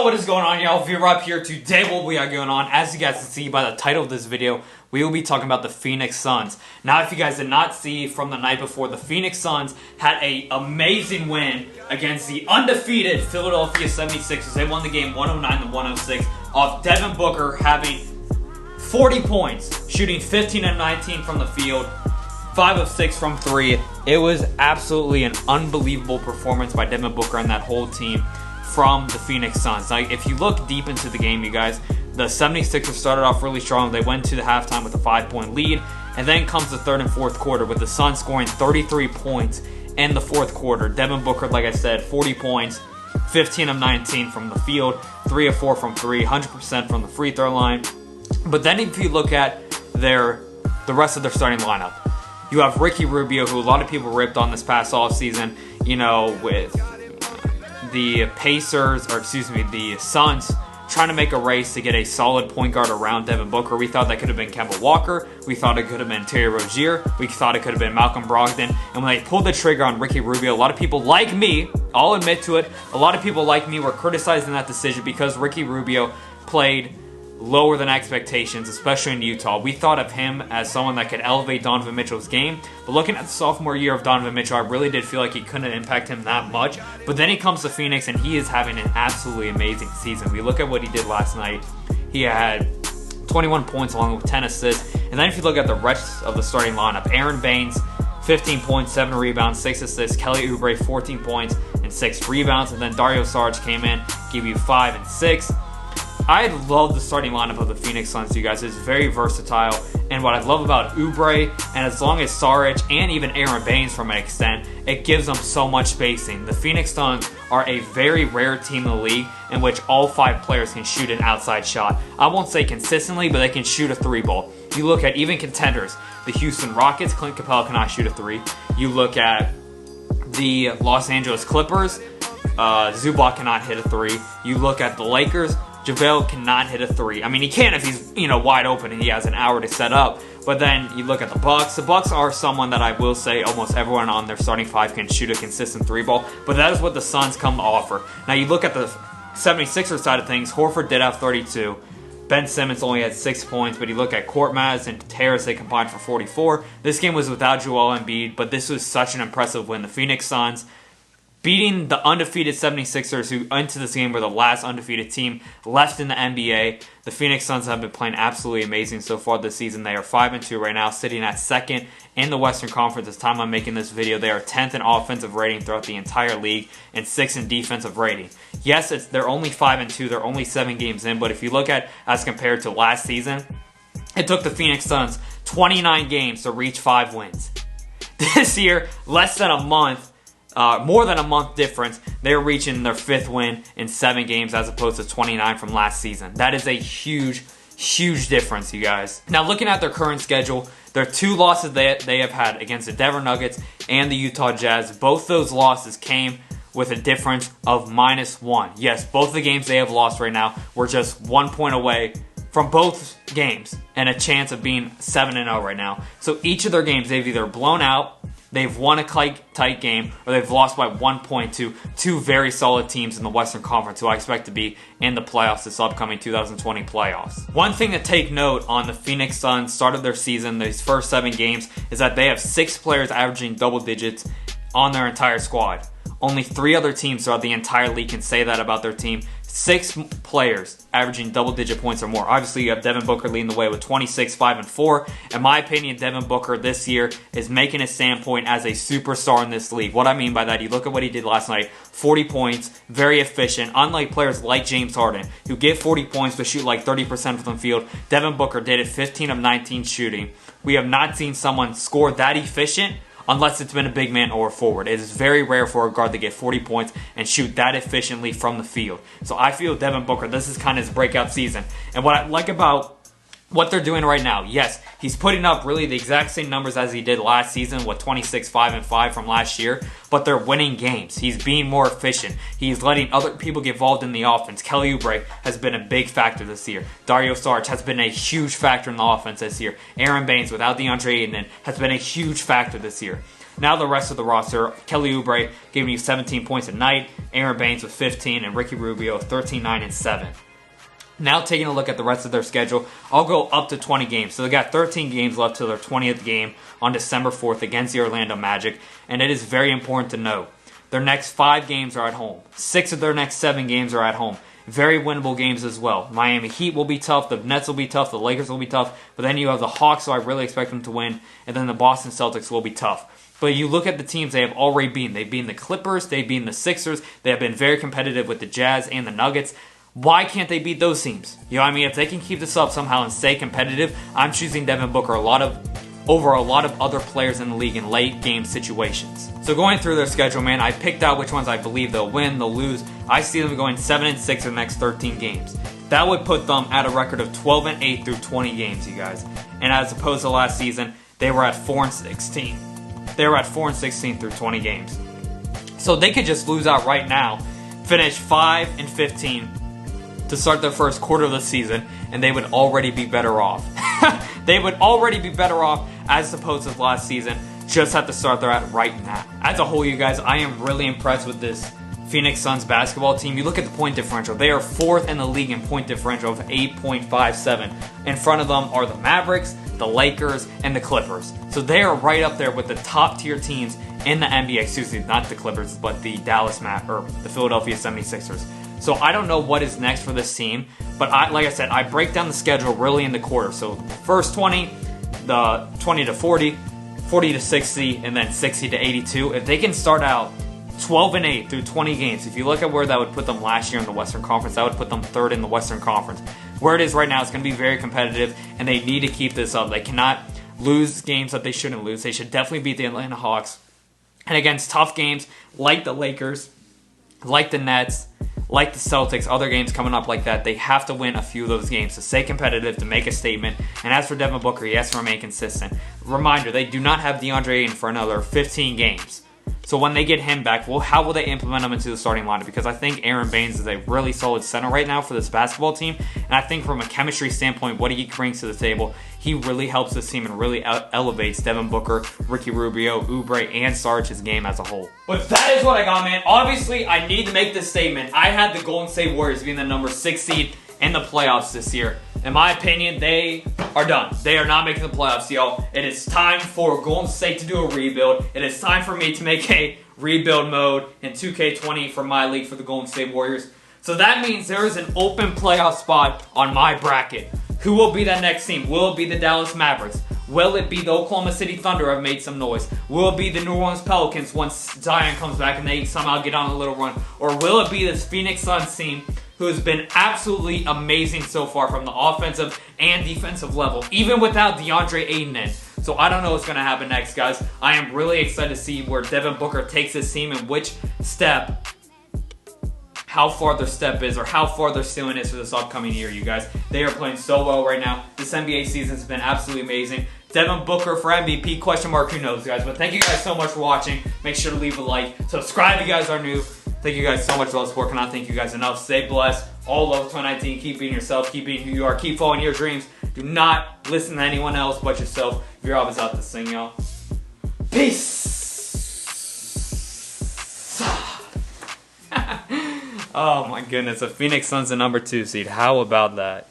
what is going on, y'all? We're up here today. What we got going on, as you guys can see by the title of this video, we will be talking about the Phoenix Suns. Now, if you guys did not see from the night before, the Phoenix Suns had an amazing win against the undefeated Philadelphia 76ers. They won the game 109-106 off Devin Booker having 40 points, shooting 15 of 19 from the field, 5 of 6 from 3. It was absolutely an unbelievable performance by Devin Booker and that whole team from the Phoenix Suns. Now, if you look deep into the game, you guys, the 76ers started off really strong. They went to the halftime with a 5-point lead, and then comes the third and fourth quarter with the Suns scoring 33 points in the fourth quarter. Devin Booker, like I said, 40 points, 15 of 19 from the field, 3 of 4 from 3, 100% from the free throw line. But then if you look at the rest of their starting lineup, you have Ricky Rubio, who a lot of people ripped on this past offseason, with the the Suns trying to make a race to get a solid point guard around Devin Booker. We thought that could have been Kemba Walker. We thought it could have been Terry Rozier. We thought it could have been Malcolm Brogdon. And when they pulled the trigger on Ricky Rubio, a lot of people like me, I'll admit to it, a lot of people like me were criticizing that decision because Ricky Rubio played lower than expectations, especially in Utah. We thought of him as someone that could elevate Donovan Mitchell's game, but looking at the sophomore year of Donovan Mitchell, I really did feel like he couldn't impact him that much. But then he comes to Phoenix and he is having an absolutely amazing season. We look at what he did last night. He had 21 points along with 10 assists. And then if you look at the rest of the starting lineup, Aaron Baines, 15 points, 7 rebounds, 6 assists. Kelly Oubre, 14 points and 6 rebounds. And then Dario Saric came in, gave you 5 and 6. I love the starting lineup of the Phoenix Suns, you guys. It's very versatile. And what I love about Oubre, and as long as Saric and even Aaron Baines from an extent, it gives them so much spacing. The Phoenix Suns are a very rare team in the league in which all 5 players can shoot an outside shot. I won't say consistently, but they can shoot a 3-ball. You look at even contenders, the Houston Rockets, Clint Capella cannot shoot a 3. You look at the Los Angeles Clippers, Zubac cannot hit a 3. You look at the Lakers, JaVale cannot hit a 3. I mean, he can if he's, wide open and he has an hour to set up. But then you look at the Bucks. The Bucks are someone that I will say almost everyone on their starting 5 can shoot a consistent 3-ball. But that is what the Suns come to offer. Now, you look at the 76ers side of things. Horford did have 32. Ben Simmons only had 6 points. But you look at Korkmaz and Harris, they combined for 44. This game was without Joel Embiid, but this was such an impressive win. The Phoenix Suns beating the undefeated 76ers, who into this game were the last undefeated team left in the NBA. The Phoenix Suns have been playing absolutely amazing so far this season. They are 5-2 right now, sitting at 2nd in the Western Conference. This time I'm making this video, they are 10th in offensive rating throughout the entire league and 6th in defensive rating. Yes, they're only 5-2. They're only 7 games in, but if you look at as compared to last season, it took the Phoenix Suns 29 games to reach 5 wins. This year, less than a month, more than a month difference, they're reaching their 5th win in 7 games as opposed to 29 from last season. That is a huge, huge difference, you guys. Now, looking at their current schedule, their 2 losses they have had against the Denver Nuggets and the Utah Jazz, both those losses came with a difference of -1. Yes, both the games they have lost right now were just 1 point away from both games and a chance of being 7-0 right now. So each of their games, they've either blown out, they've won a tight game, or they've lost by 1 point to 2 very solid teams in the Western Conference who I expect to be in the playoffs this upcoming 2020 playoffs. One thing to take note on the Phoenix Suns start of their season, these first 7 games, is that they have 6 players averaging double digits on their entire squad. Only 3 other teams throughout the entire league can say that about their team. 6 players averaging double-digit points or more. Obviously, you have Devin Booker leading the way with 26, 5, and 4. In my opinion, Devin Booker this year is making a standpoint as a superstar in this league. What I mean by that, you look at what he did last night. 40 points, very efficient. Unlike players like James Harden, who get 40 points but shoot like 30% from the field, Devin Booker did it 15 of 19 shooting. We have not seen someone score that efficient unless it's been a big man or a forward. It is very rare for a guard to get 40 points and shoot that efficiently from the field. So I feel Devin Booker, this is kind of his breakout season. And what I like about what they're doing right now, yes, he's putting up really the exact same numbers as he did last season with 26, 5, and 5 from last year, but they're winning games. He's being more efficient. He's letting other people get involved in the offense. Kelly Oubre has been a big factor this year. Dario Saric has been a huge factor in the offense this year. Aaron Baines, without DeAndre Ayton, has been a huge factor this year. Now the rest of the roster, Kelly Oubre giving you 17 points a night, Aaron Baines with 15, and Ricky Rubio 13, 9, and 7. Now taking a look at the rest of their schedule, I'll go up to 20 games. So they got 13 games left to their 20th game on December 4th against the Orlando Magic. And it is very important to note, their next 5 games are at home. 6 of their next 7 games are at home. Very winnable games as well. Miami Heat will be tough, the Nets will be tough, the Lakers will be tough. But then you have the Hawks, so I really expect them to win. And then the Boston Celtics will be tough. But you look at the teams they have already beaten. They've beaten the Clippers, they've beaten the Sixers. They have been very competitive with the Jazz and the Nuggets. Why can't they beat those teams? You know what I mean? If they can keep this up somehow and stay competitive, I'm choosing Devin Booker over a lot of other players in the league in late game situations. So going through their schedule, man, I picked out which ones I believe they'll win, they'll lose. I see them going 7-6 in the next 13 games. That would put them at a record of 12-8 through 20 games, you guys. And as opposed to last season, they were at 4-16. They were at 4-16 through 20 games. So they could just lose out right now, finish 5-15 to start their first quarter of the season, and they would already be better off. They would already be better off as opposed to last season, just at the start they're at right now. As a whole, you guys, I am really impressed with this Phoenix Suns basketball team. You look at the point differential. They are 4th in the league in point differential of 8.57. In front of them are the Mavericks, the Lakers, and the Clippers. So they are right up there with the top tier teams in the NBA. Excuse me, not the Clippers, but the the Philadelphia 76ers. So I don't know what is next for this team, but like I said, I break down the schedule really in the quarter. So the first 20, the 20 to 40, 40 to 60, and then 60 to 82. If they can start out 12-8 through 20 games, if you look at where that would put them last year in the Western Conference, that would put them 3rd in the Western Conference. Where it is right now, it's going to be very competitive, and they need to keep this up. They cannot lose games that they shouldn't lose. They should definitely beat the Atlanta Hawks. And against tough games like the Lakers, like the Nets, like the Celtics, other games coming up like that, they have to win a few of those games to stay competitive, to make a statement. And as for Devin Booker, he has to remain consistent. Reminder, they do not have DeAndre Ayton for another 15 games. So when they get him back, well, how will they implement him into the starting lineup? Because I think Aaron Baines is a really solid center right now for this basketball team. And I think from a chemistry standpoint, what he brings to the table, he really helps this team and really elevates Devin Booker, Ricky Rubio, Oubre, and Sarge's game as a whole. But that is what I got, man. Obviously, I need to make this statement. I had the Golden State Warriors being the number 6 seed in the playoffs this year. In my opinion, they are done. They are not making the playoffs, y'all. It is time for Golden State to do a rebuild. It is time for me to make a rebuild mode in 2K20 for my league for the Golden State Warriors. So that means there is an open playoff spot on my bracket. Who will be that next team? Will it be the Dallas Mavericks? Will it be the Oklahoma City Thunder? Have made some noise. Will it be the New Orleans Pelicans once Zion comes back and they somehow get on a little run? Or will it be this Phoenix Suns team who has been absolutely amazing so far from the offensive and defensive level, even without DeAndre Ayton in? So I don't know what's going to happen next, guys. I am really excited to see where Devin Booker takes this team and which step, how far their step is or how far their ceiling is for this upcoming year, you guys. They are playing so well right now. This NBA season has been absolutely amazing. Devin Booker for MVP, question mark, who knows, guys. But thank you guys so much for watching. Make sure to leave a like. Subscribe if you guys are new. Thank you guys so much for all the support. Cannot thank you guys enough. Stay blessed. All love 2019. Keep being yourself. Keep being who you are. Keep following your dreams. Do not listen to anyone else but yourself. Your job is out to sing, y'all. Peace. Oh my goodness. The Phoenix Suns, the number 2 seed. How about that?